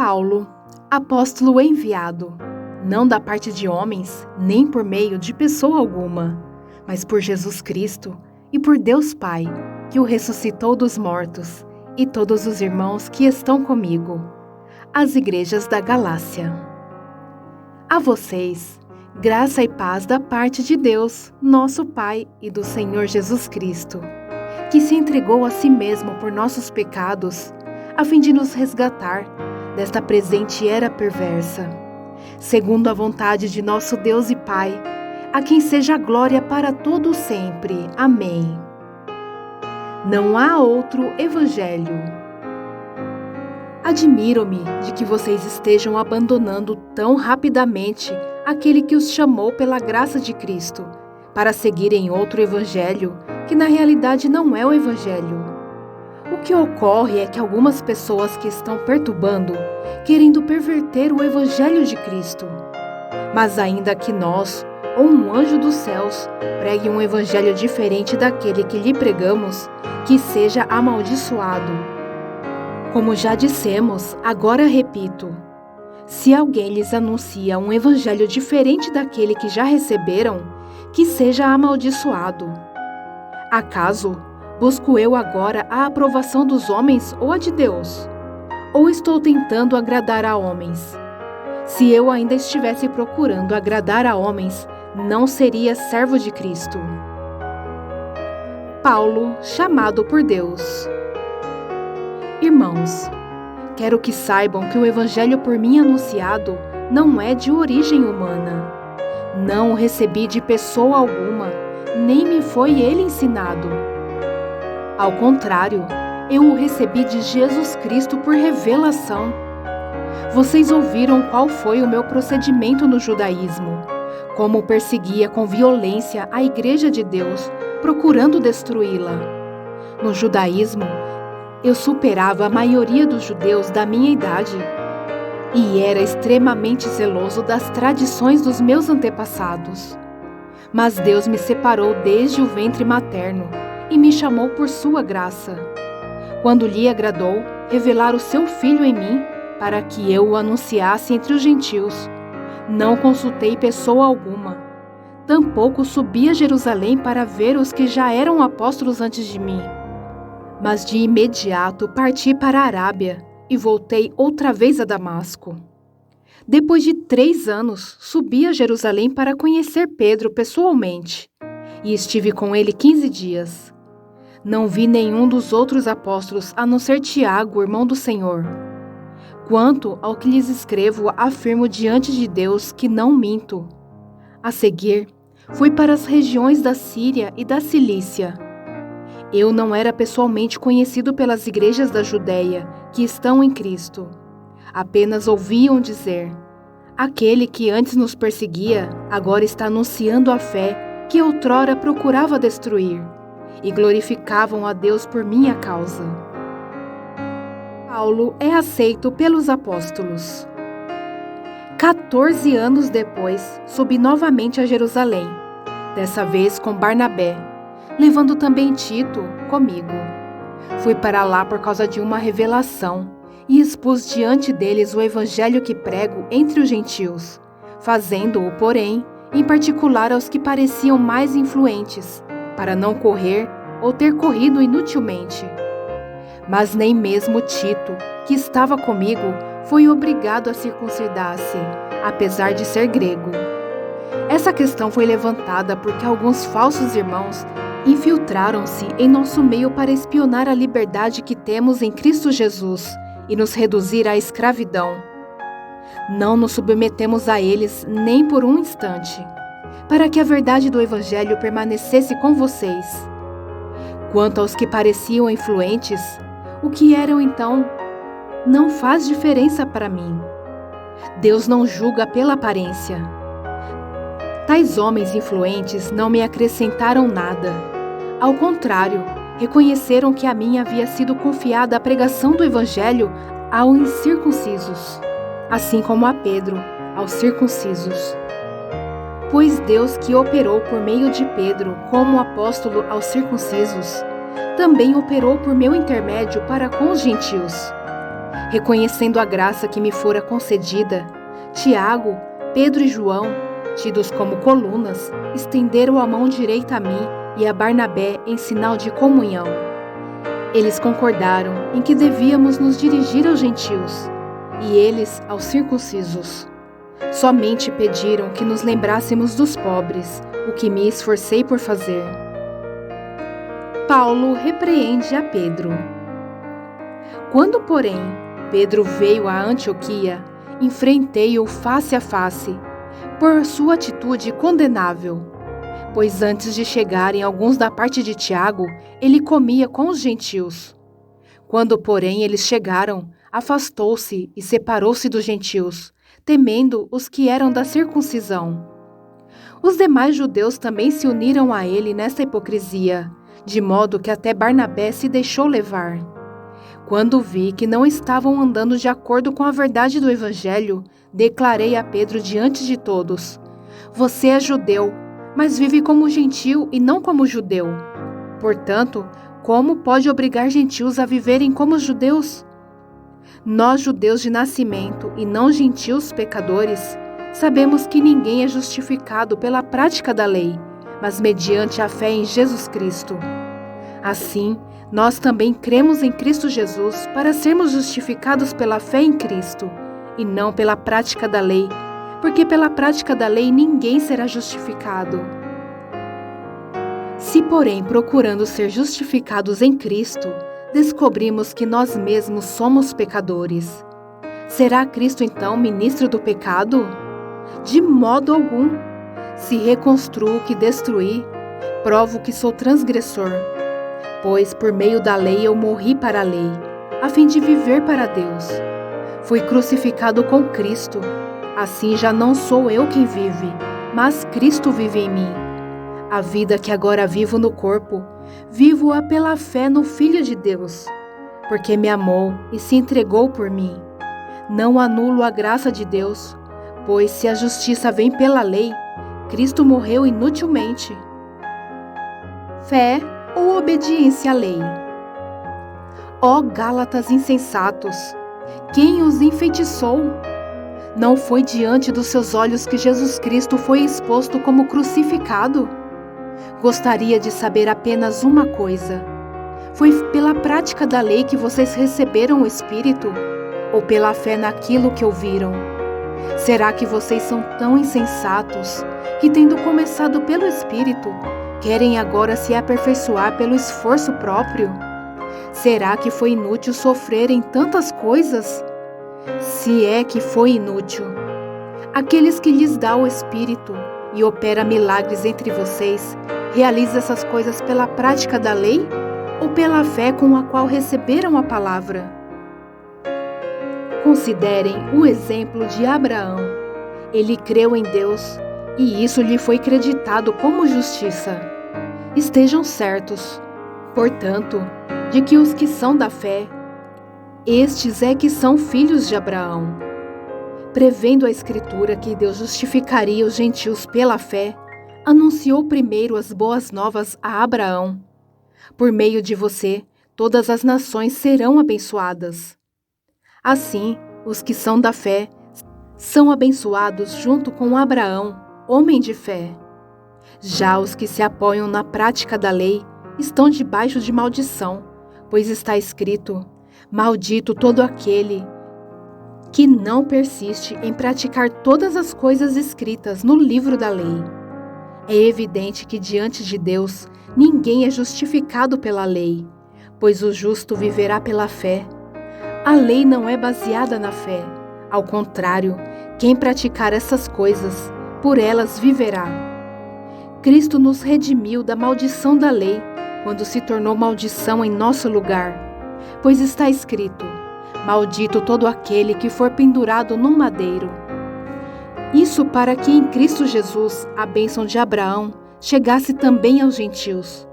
Paulo, apóstolo enviado, não da parte de homens, nem por meio de pessoa alguma, mas por Jesus Cristo e por Deus Pai, que o ressuscitou dos mortos, e todos os irmãos que estão comigo. Às igrejas da Galácia. A vocês, graça e paz da parte de Deus, nosso Pai, e do Senhor Jesus Cristo, que se entregou a si mesmo por nossos pecados, a fim de nos resgatar desta presente era perversa, segundo a vontade de nosso Deus e Pai, a quem seja a glória para todo sempre. Amém. Não há outro evangelho. Admiro-me de que vocês estejam abandonando tão rapidamente aquele que os chamou pela graça de Cristo, para seguirem outro evangelho, que na realidade não é o evangelho. O que ocorre é que algumas pessoas que estão perturbando, querendo perverter o evangelho de Cristo. Mas ainda que nós, ou um anjo dos céus, pregue um evangelho diferente daquele que lhe pregamos, que seja amaldiçoado. Como já dissemos, agora repito: se alguém lhes anuncia um evangelho diferente daquele que já receberam, que seja amaldiçoado. Acaso busco eu agora a aprovação dos homens ou a de Deus? Ou estou tentando agradar a homens? Se eu ainda estivesse procurando agradar a homens, não seria servo de Cristo. Paulo, chamado por Deus. Irmãos, quero que saibam que o evangelho por mim anunciado não é de origem humana. Não o recebi de pessoa alguma, nem me foi ele ensinado. Ao contrário, eu o recebi de Jesus Cristo por revelação. Vocês ouviram qual foi o meu procedimento no judaísmo, como perseguia com violência a Igreja de Deus, procurando destruí-la. No judaísmo, eu superava a maioria dos judeus da minha idade e era extremamente zeloso das tradições dos meus antepassados. Mas Deus me separou desde o ventre materno e me chamou por sua graça, quando lhe agradou revelar o seu Filho em mim, para que eu o anunciasse entre os gentios. Não consultei pessoa alguma, tampouco subi a Jerusalém para ver os que já eram apóstolos antes de mim. Mas de imediato parti para a Arábia e voltei outra vez a Damasco. Depois de 3 anos, subi a Jerusalém para conhecer Pedro pessoalmente, e estive com ele 15 dias. Não vi nenhum dos outros apóstolos a não ser Tiago, irmão do Senhor. Quanto ao que lhes escrevo, afirmo diante de Deus que não minto. A seguir, fui para as regiões da Síria e da Cilícia. Eu não era pessoalmente conhecido pelas igrejas da Judéia, que estão em Cristo. Apenas ouviam dizer: aquele que antes nos perseguia, agora está anunciando a fé que outrora procurava destruir, e glorificavam a Deus por minha causa. Paulo é aceito pelos apóstolos. 14 anos depois, subi novamente a Jerusalém, dessa vez com Barnabé, levando também Tito comigo. Fui para lá por causa de uma revelação e expus diante deles o evangelho que prego entre os gentios, fazendo-o, porém, em particular aos que pareciam mais influentes, para não correr ou ter corrido inutilmente. Mas nem mesmo Tito, que estava comigo, foi obrigado a circuncidar-se, apesar de ser grego. Essa questão foi levantada porque alguns falsos irmãos infiltraram-se em nosso meio para espionar a liberdade que temos em Cristo Jesus e nos reduzir à escravidão. Não nos submetemos a eles nem por um instante, para que a verdade do Evangelho permanecesse com vocês. Quanto aos que pareciam influentes, o que eram então, não faz diferença para mim. Deus não julga pela aparência. Tais homens influentes não me acrescentaram nada. Ao contrário, reconheceram que a mim havia sido confiada a pregação do Evangelho aos incircuncisos, assim como a Pedro, aos circuncisos. Pois Deus, que operou por meio de Pedro como apóstolo aos circuncisos, também operou por meu intermédio para com os gentios. Reconhecendo a graça que me fora concedida, Tiago, Pedro e João, tidos como colunas, estenderam a mão direita a mim e a Barnabé em sinal de comunhão. Eles concordaram em que devíamos nos dirigir aos gentios, e eles aos circuncisos. Somente pediram que nos lembrássemos dos pobres, o que me esforcei por fazer. Paulo repreende a Pedro. Quando, porém, Pedro veio a Antioquia, enfrentei-o face a face, por sua atitude condenável. Pois antes de chegarem alguns da parte de Tiago, ele comia com os gentios. Quando, porém, eles chegaram, afastou-se e separou-se dos gentios, temendo os que eram da circuncisão. Os demais judeus também se uniram a ele nesta hipocrisia, de modo que até Barnabé se deixou levar. Quando vi que não estavam andando de acordo com a verdade do Evangelho, declarei a Pedro diante de todos: Você é judeu, mas vive como gentio e não como judeu. Portanto, como pode obrigar gentios a viverem como judeus? Nós, judeus de nascimento e não gentios pecadores, sabemos que ninguém é justificado pela prática da lei, mas mediante a fé em Jesus Cristo. Assim, nós também cremos em Cristo Jesus para sermos justificados pela fé em Cristo, e não pela prática da lei, porque pela prática da lei ninguém será justificado. Se, porém, procurando ser justificados em Cristo, descobrimos que nós mesmos somos pecadores, será Cristo então ministro do pecado? De modo algum. Se reconstruo o que destruí, provo que sou transgressor. Pois por meio da lei eu morri para a lei, a fim de viver para Deus. Fui crucificado com Cristo. Assim já não sou eu quem vive, mas Cristo vive em mim. A vida que agora vivo no corpo, vivo-a pela fé no Filho de Deus, porque me amou e se entregou por mim. Não anulo a graça de Deus, pois se a justiça vem pela lei, Cristo morreu inutilmente. Fé ou obediência à lei? Ó Gálatas insensatos, quem os enfeitiçou? Não foi diante dos seus olhos que Jesus Cristo foi exposto como crucificado? Gostaria de saber apenas uma coisa: foi pela prática da lei que vocês receberam o Espírito, ou pela fé naquilo que ouviram? Será que vocês são tão insensatos que, tendo começado pelo Espírito, querem agora se aperfeiçoar pelo esforço próprio? Será que foi inútil sofrerem tantas coisas? Se é que foi inútil, aqueles que lhes dá o Espírito e opera milagres entre vocês, realiza essas coisas pela prática da lei ou pela fé com a qual receberam a palavra? Considerem o exemplo de Abraão. Ele creu em Deus e isso lhe foi creditado como justiça. Estejam certos, portanto, de que os que são da fé, estes é que são filhos de Abraão. Prevendo a Escritura que Deus justificaria os gentios pela fé, anunciou primeiro as boas novas a Abraão. Por meio de você, todas as nações serão abençoadas. Assim, os que são da fé são abençoados junto com Abraão, homem de fé. Já os que se apoiam na prática da lei estão debaixo de maldição, pois está escrito: Maldito todo aquele que não persiste em praticar todas as coisas escritas no livro da lei. É evidente que diante de Deus ninguém é justificado pela lei, pois o justo viverá pela fé. A lei não é baseada na fé. Ao contrário, quem praticar essas coisas, por elas viverá. Cristo nos redimiu da maldição da lei, quando se tornou maldição em nosso lugar. Pois está escrito: Maldito todo aquele que for pendurado num madeiro. Isso para que em Cristo Jesus a bênção de Abraão chegasse também aos gentios,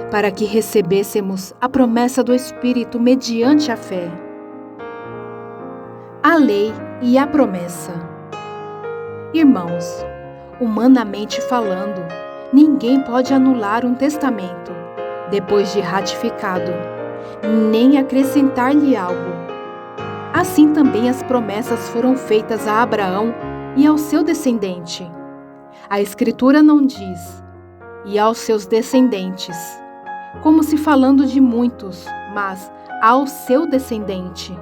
para que recebêssemos a promessa do Espírito mediante a fé. A lei e a promessa. Irmãos, humanamente falando, ninguém pode anular um testamento, depois de ratificado, nem acrescentar-lhe algo. assim também as promessas foram feitas a Abraão e ao seu descendente. A Escritura não diz, e aos seus descendentes, como se falando de muitos, mas ao seu descendente,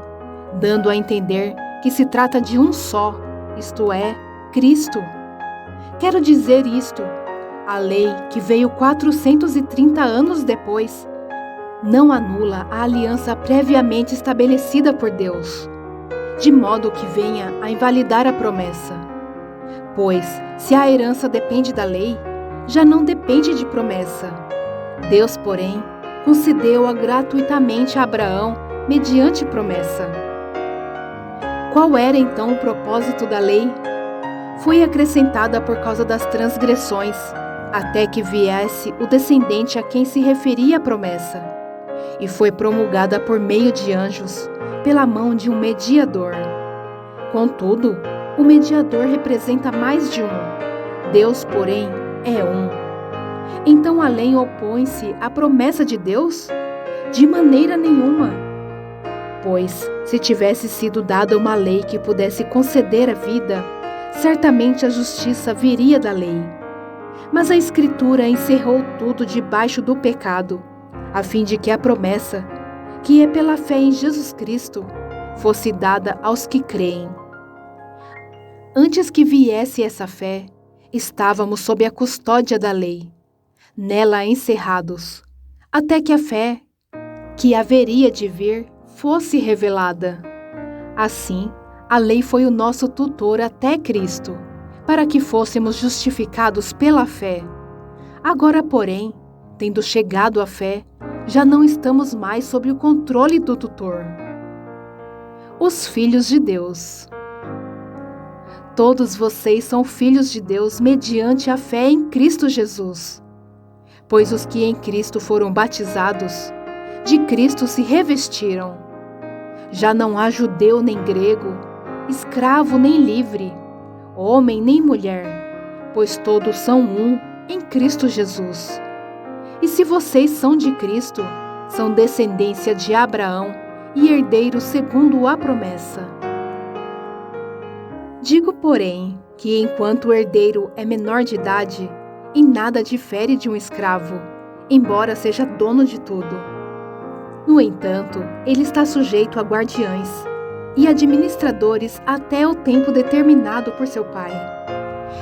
dando a entender que se trata de um só, isto é, Cristo. Quero dizer isto, a lei que veio 430 anos depois, não anula a aliança previamente estabelecida por Deus, de modo que venha a invalidar a promessa. Pois, se a herança depende da lei, já não depende de promessa. Deus, porém, concedeu-a gratuitamente a Abraão mediante promessa. Qual era então o propósito da lei? Foi acrescentada por causa das transgressões, até que viesse o descendente a quem se referia a promessa, e foi promulgada por meio de anjos, pela mão de um mediador. Contudo, o mediador representa mais de um. Deus, porém, é um. Então a lei opõe-se à promessa de Deus? De maneira nenhuma. Pois, se tivesse sido dada uma lei que pudesse conceder a vida, certamente a justiça viria da lei. Mas a Escritura encerrou tudo debaixo do pecado, a fim de que a promessa, que é pela fé em Jesus Cristo, fosse dada aos que creem. Antes que viesse essa fé, estávamos sob a custódia da lei, nela encerrados, até que a fé, que haveria de vir, fosse revelada. Assim, a lei foi o nosso tutor até Cristo, para que fôssemos justificados pela fé. Agora, porém, tendo chegado à fé, já não estamos mais sob o controle do tutor. Os filhos de Deus. Todos vocês são filhos de Deus mediante a fé em Cristo Jesus. Pois os que em Cristo foram batizados, de Cristo se revestiram. Já não há judeu nem grego, escravo nem livre, homem nem mulher, pois todos são um em Cristo Jesus. E se vocês são de Cristo, são descendência de Abraão e herdeiros segundo a promessa. Digo, porém, que enquanto o herdeiro é menor de idade, em nada difere de um escravo, embora seja dono de tudo. No entanto, ele está sujeito a guardiães e administradores até o tempo determinado por seu pai.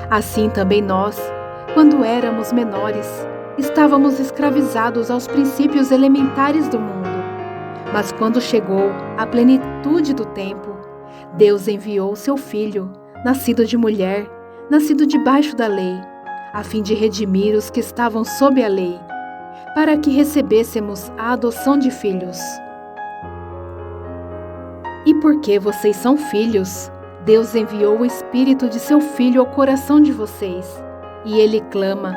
Assim também nós, quando éramos menores, estávamos escravizados aos princípios elementares do mundo. Mas quando chegou a plenitude do tempo, Deus enviou seu Filho, nascido de mulher, nascido debaixo da lei, a fim de redimir os que estavam sob a lei, para que recebêssemos a adoção de filhos. E porque vocês são filhos, Deus enviou o Espírito de seu Filho ao coração de vocês, e ele clama,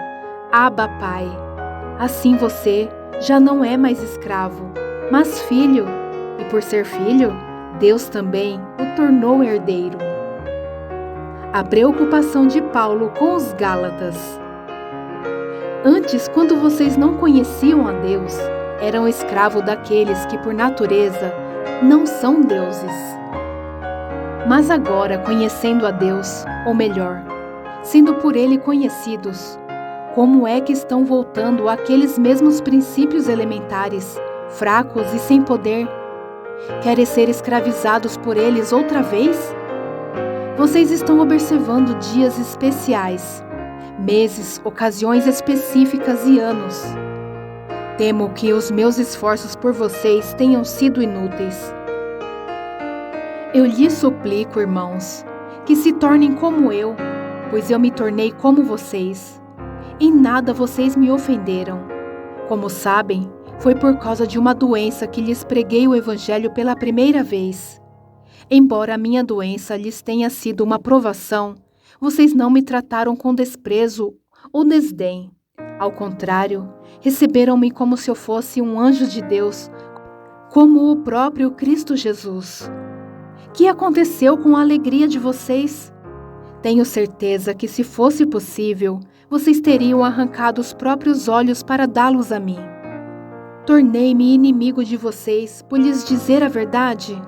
Abba, Pai. Assim você já não é mais escravo, mas filho, e por ser filho, Deus também o tornou herdeiro. A preocupação de Paulo com os Gálatas. Antes, quando vocês não conheciam a Deus, eram escravos daqueles que, por natureza, não são deuses. Mas agora, conhecendo a Deus, ou melhor, sendo por Ele conhecidos, como é que estão voltando àqueles mesmos princípios elementares, fracos e sem poder? Querem ser escravizados por eles outra vez? Vocês estão observando dias especiais, meses, ocasiões específicas e anos. Temo que os meus esforços por vocês tenham sido inúteis. Eu lhes suplico, irmãos, que se tornem como eu, pois eu me tornei como vocês. Em nada vocês me ofenderam. Como sabem, foi por causa de uma doença que lhes preguei o Evangelho pela primeira vez. Embora a minha doença lhes tenha sido uma provação, vocês não me trataram com desprezo ou desdém. Ao contrário, receberam-me como se eu fosse um anjo de Deus, como o próprio Cristo Jesus. Que aconteceu com a alegria de vocês? Tenho certeza que, se fosse possível, vocês teriam arrancado os próprios olhos para dá-los a mim. Tornei-me inimigo de vocês por lhes dizer a verdade?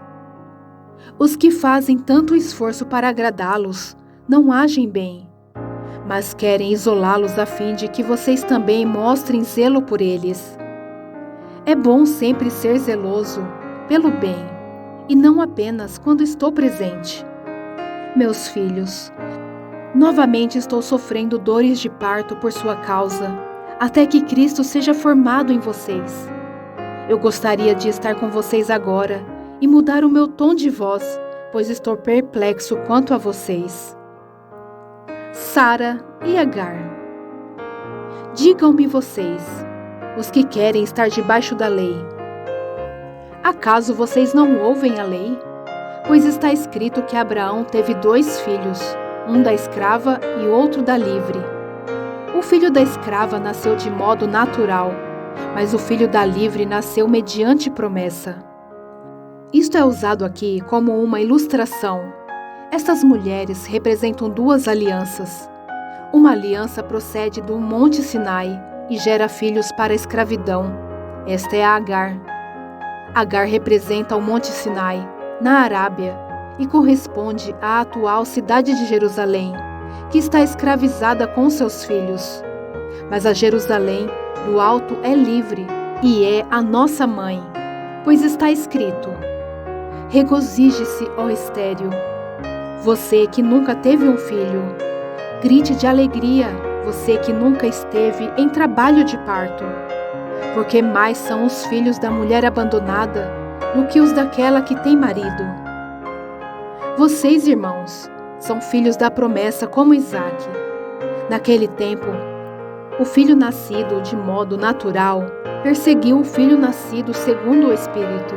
Os que fazem tanto esforço para agradá-los não agem bem, mas querem isolá-los a fim de que vocês também mostrem zelo por eles. É bom sempre ser zeloso pelo bem, e não apenas quando estou presente. Meus filhos, novamente estou sofrendo dores de parto por sua causa, até que Cristo seja formado em vocês. Eu gostaria de estar com vocês agora e mudar o meu tom de voz, pois estou perplexo quanto a vocês. Sara e Agar. Digam-me vocês, os que querem estar debaixo da lei. Acaso vocês não ouvem a lei? Pois está escrito que Abraão teve 2 filhos, um da escrava e outro da livre. O filho da escrava nasceu de modo natural, mas o filho da livre nasceu mediante promessa. Isto é usado aqui como uma ilustração. Estas mulheres representam 2 alianças. Uma aliança procede do Monte Sinai e gera filhos para a escravidão. Esta é a Agar. Agar representa o Monte Sinai, na Arábia, e corresponde à atual cidade de Jerusalém, que está escravizada com seus filhos. Mas a Jerusalém do alto é livre e é a nossa mãe, pois está escrito: regozije-se, ó estéril, você que nunca teve um filho. Grite de alegria, você que nunca esteve em trabalho de parto. Porque mais são os filhos da mulher abandonada do que os daquela que tem marido. Vocês, irmãos, são filhos da promessa como Isaque. Naquele tempo, o filho nascido de modo natural perseguiu o filho nascido segundo o Espírito.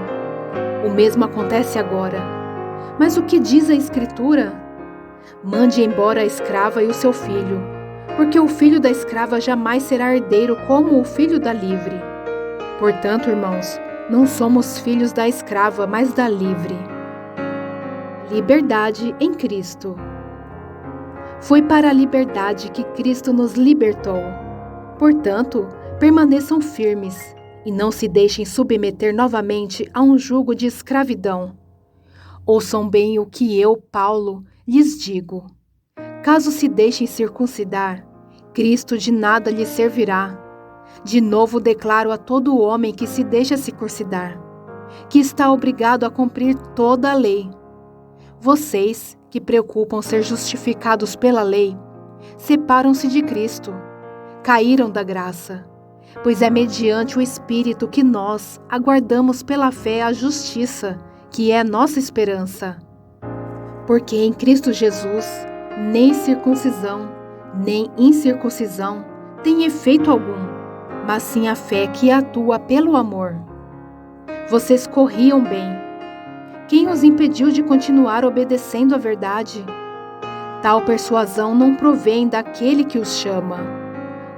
O mesmo acontece agora. Mas o que diz a Escritura? Mande embora a escrava e o seu filho, porque o filho da escrava jamais será herdeiro como o filho da livre. Portanto, irmãos, não somos filhos da escrava, mas da livre. Liberdade em Cristo. Foi para a liberdade que Cristo nos libertou. Portanto, permaneçam firmes e não se deixem submeter novamente a um jugo de escravidão. Ouçam bem o que eu, Paulo, lhes digo. Caso se deixem circuncidar, Cristo de nada lhes servirá. De novo declaro a todo homem que se deixa circuncidar, que está obrigado a cumprir toda a lei. Vocês, que preocupam ser justificados pela lei, separam-se de Cristo, caíram da graça, pois é mediante o Espírito que nós aguardamos pela fé a justiça, que é nossa esperança. Porque em Cristo Jesus, nem circuncisão, nem incircuncisão tem efeito algum, mas sim a fé que atua pelo amor. Vocês corriam bem. Quem os impediu de continuar obedecendo à verdade? Tal persuasão não provém daquele que os chama.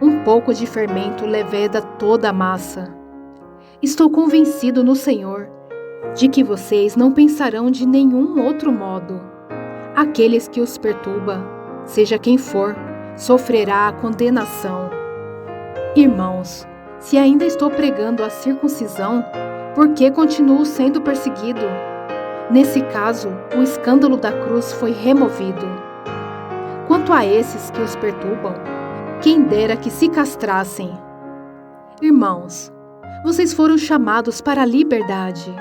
Um pouco de fermento leveda toda a massa. Estou convencido no Senhor de que vocês não pensarão de nenhum outro modo. Aqueles que os perturba, seja quem for, sofrerá a condenação. Irmãos, se ainda estou pregando a circuncisão, por que continuo sendo perseguido? Nesse caso, o escândalo da cruz foi removido. Quanto a esses que os perturbam, quem dera que se castrassem. Irmãos, vocês foram chamados para a liberdade,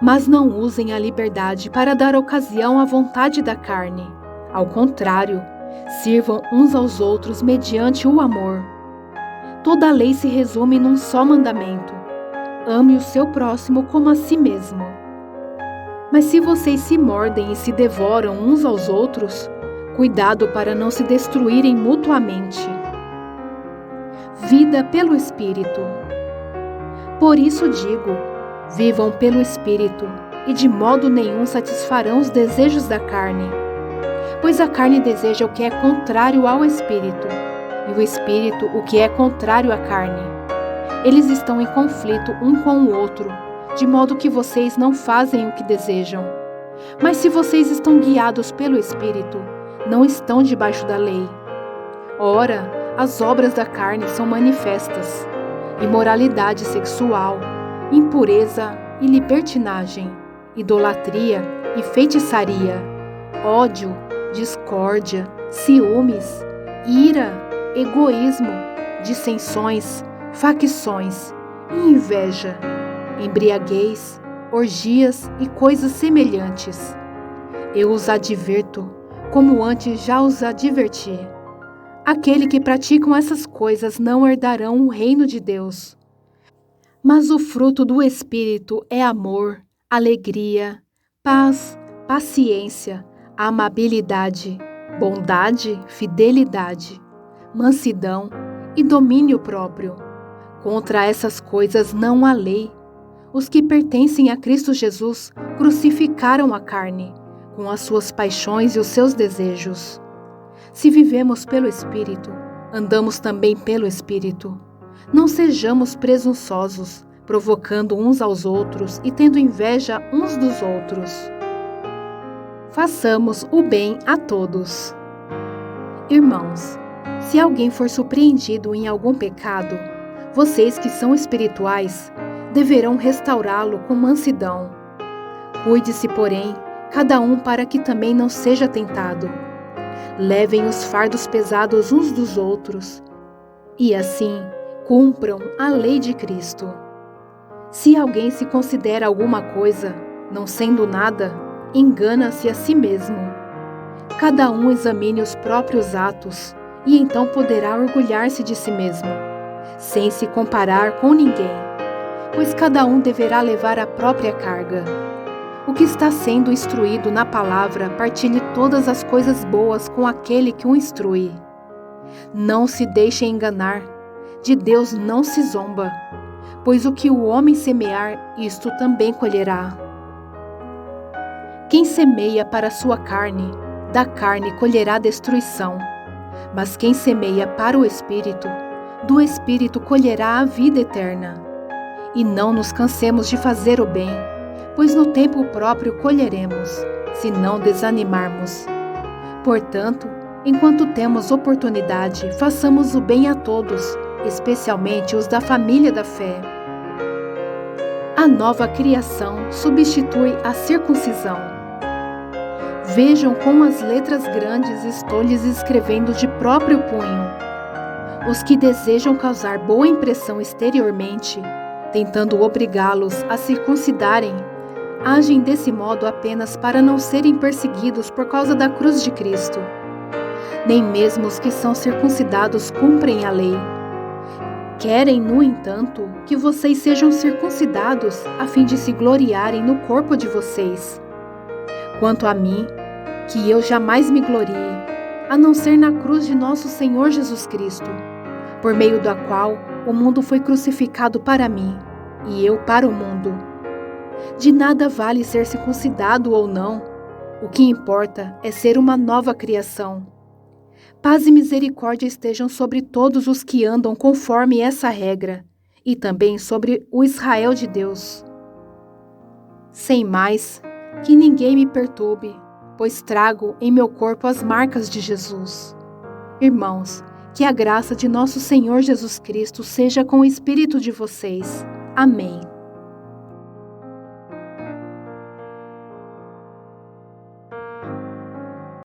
mas não usem a liberdade para dar ocasião à vontade da carne. Ao contrário, sirvam uns aos outros mediante o amor. Toda a lei se resume num só mandamento: ame o seu próximo como a si mesmo. Mas se vocês se mordem e se devoram uns aos outros, cuidado para não se destruírem mutuamente. Vida pelo Espírito. Por isso digo, vivam pelo Espírito, e de modo nenhum satisfarão os desejos da carne. Pois a carne deseja o que é contrário ao Espírito, e o Espírito o que é contrário à carne. Eles estão em conflito um com o outro, de modo que vocês não fazem o que desejam. Mas se vocês estão guiados pelo Espírito, não estão debaixo da lei. Ora, as obras da carne são manifestas: imoralidade sexual, impureza e libertinagem, idolatria, e feitiçaria, ódio, discórdia, ciúmes, ira, egoísmo, dissensões, facções e inveja, embriaguez, orgias e coisas semelhantes. Eu os advirto, como antes já os adverti. Aquele que praticam essas coisas não herdarão o reino de Deus. Mas o fruto do Espírito é amor, alegria, paz, paciência, amabilidade, bondade, fidelidade, mansidão e domínio próprio. Contra essas coisas não há lei. Os que pertencem a Cristo Jesus crucificaram a carne, com as suas paixões e os seus desejos. Se vivemos pelo Espírito, andamos também pelo Espírito. Não sejamos presunçosos, provocando uns aos outros e tendo inveja uns dos outros. Façamos o bem a todos. Irmãos, se alguém for surpreendido em algum pecado, vocês que são espirituais deverão restaurá-lo com mansidão. Cuide-se, porém, cada um para que também não seja tentado. Levem os fardos pesados uns dos outros e, assim, cumpram a lei de Cristo. Se alguém se considera alguma coisa, não sendo nada, engana-se a si mesmo. Cada um examine os próprios atos e então poderá orgulhar-se de si mesmo, sem se comparar com ninguém, pois cada um deverá levar a própria carga. O que está sendo instruído na palavra, partilhe todas as coisas boas com aquele que o instrui. Não se deixe enganar, de Deus não se zomba, pois o que o homem semear, isto também colherá. Quem semeia para a sua carne, da carne colherá destruição, mas quem semeia para o Espírito, do Espírito colherá a vida eterna. E não nos cansemos de fazer o bem, pois no tempo próprio colheremos, se não desanimarmos. Portanto, enquanto temos oportunidade, façamos o bem a todos, especialmente os da família da fé. A nova criação substitui a circuncisão. Vejam com as letras grandes estou lhes escrevendo de próprio punho. Os que desejam causar boa impressão exteriormente, tentando obrigá-los a circuncidarem, agem desse modo apenas para não serem perseguidos por causa da cruz de Cristo. Nem mesmo os que são circuncidados cumprem a lei. Querem, no entanto, que vocês sejam circuncidados a fim de se gloriarem no corpo de vocês. Quanto a mim, que eu jamais me glorie, a não ser na cruz de nosso Senhor Jesus Cristo, por meio da qual o mundo foi crucificado para mim, e eu para o mundo. De nada vale ser circuncidado ou não, o que importa é ser uma nova criação. Paz e misericórdia estejam sobre todos os que andam conforme essa regra, e também sobre o Israel de Deus. Sem mais, que ninguém me perturbe, pois trago em meu corpo as marcas de Jesus. Irmãos, que a graça de nosso Senhor Jesus Cristo seja com o espírito de vocês. Amém.